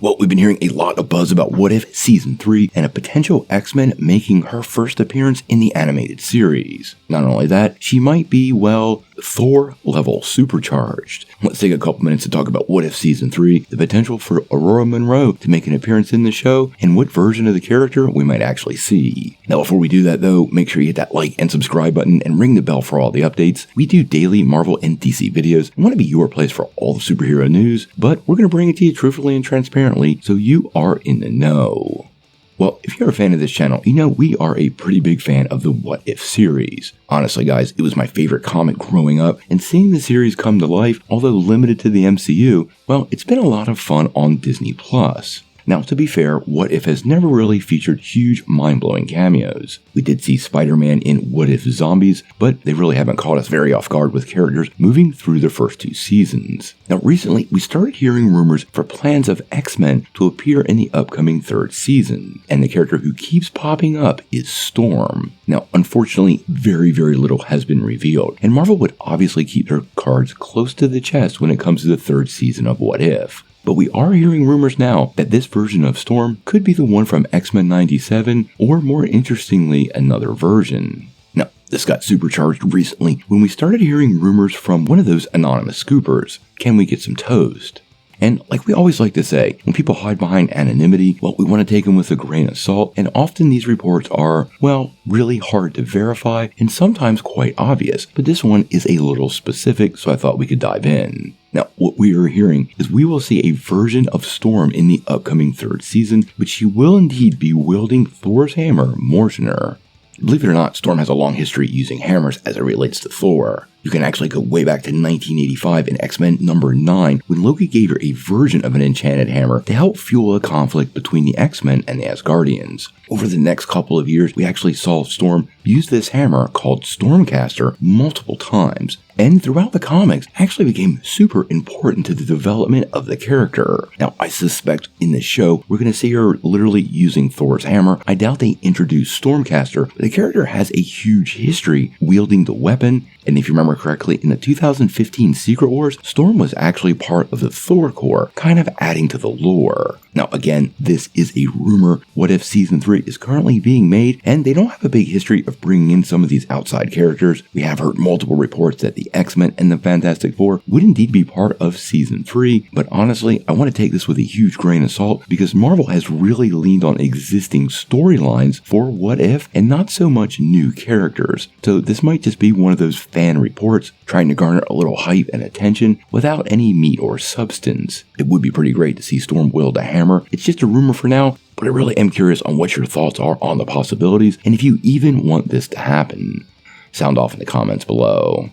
Well, we've been hearing a lot of buzz about What If Season 3 and a potential X-Men making her first appearance in the animated series. Not only that, she might be, well, Thor level supercharged. Let's take a couple minutes to talk about What If Season 3, the potential for Aurora Monroe to make an appearance in the show, and what version of the character we might actually see. Now, before we do that though, make sure you hit that like and subscribe button and ring the bell for all the updates. We do daily Marvel and DC videos and want to be your place for all the superhero news, but we're going to bring it to you truthfully and transparently so you are in the know. Well, if you're a fan of this channel, you know we are a pretty big fan of the What If series. Honestly guys, it was my favorite comic growing up, and seeing the series come to life, although limited to the MCU, well, it's been a lot of fun on Disney+. Now, to be fair, What If has never really featured huge, mind-blowing cameos. We did see Spider-Man in What If Zombies, but they really haven't caught us very off guard with characters moving through the first 2 seasons. Now, recently, we started hearing rumors for plans of X-Men to appear in the upcoming 3rd season, and the character who keeps popping up is Storm. Now, unfortunately, very little has been revealed, and Marvel would obviously keep their cards close to the chest when it comes to the 3rd season of What If. But we are hearing rumors now that this version of Storm could be the one from X-Men 97, or more interestingly, another version. Now, this got supercharged recently when we started hearing rumors from one of those anonymous scoopers. Can we get some toast? And like we always like to say, when people hide behind anonymity, well, we want to take them with a grain of salt, and often these reports are, well, really hard to verify and sometimes quite obvious, but this one is a little specific, so I thought we could dive in. Now, what we are hearing is we will see a version of Storm in the upcoming 3rd season, but she will indeed be wielding Thor's hammer, Mjolnir. Believe it or not, Storm has a long history using hammers as it relates to Thor. You can actually go way back to 1985 in X-Men number 9 when Loki gave her a version of an enchanted hammer to help fuel a conflict between the X-Men and the Asgardians. Over the next couple of years, we actually saw Storm use this hammer called Stormcaster multiple times, and throughout the comics actually became super important to the development of the character. Now, I suspect in this show we're going to see her literally using Thor's hammer. I doubt they introduce Stormcaster, but the character has a huge history wielding the weapon. And if you remember correctly, in the 2015 Secret Wars, Storm was actually part of the Thor Corps, kind of adding to the lore. Now again, this is a rumor. What If Season 3 is currently being made, and they don't have a big history of bringing in some of these outside characters. We have heard multiple reports that the X-Men and the Fantastic Four would indeed be part of Season 3, but honestly, I want to take this with a huge grain of salt because Marvel has really leaned on existing storylines for What If and not so much new characters. So this might just be one of those fan reports trying to garner a little hype and attention without any meat or substance. It would be pretty great to see Storm wield a hammer. It's just a rumor for now, but I really am curious on what your thoughts are on the possibilities and if you even want this to happen. Sound off in the comments below.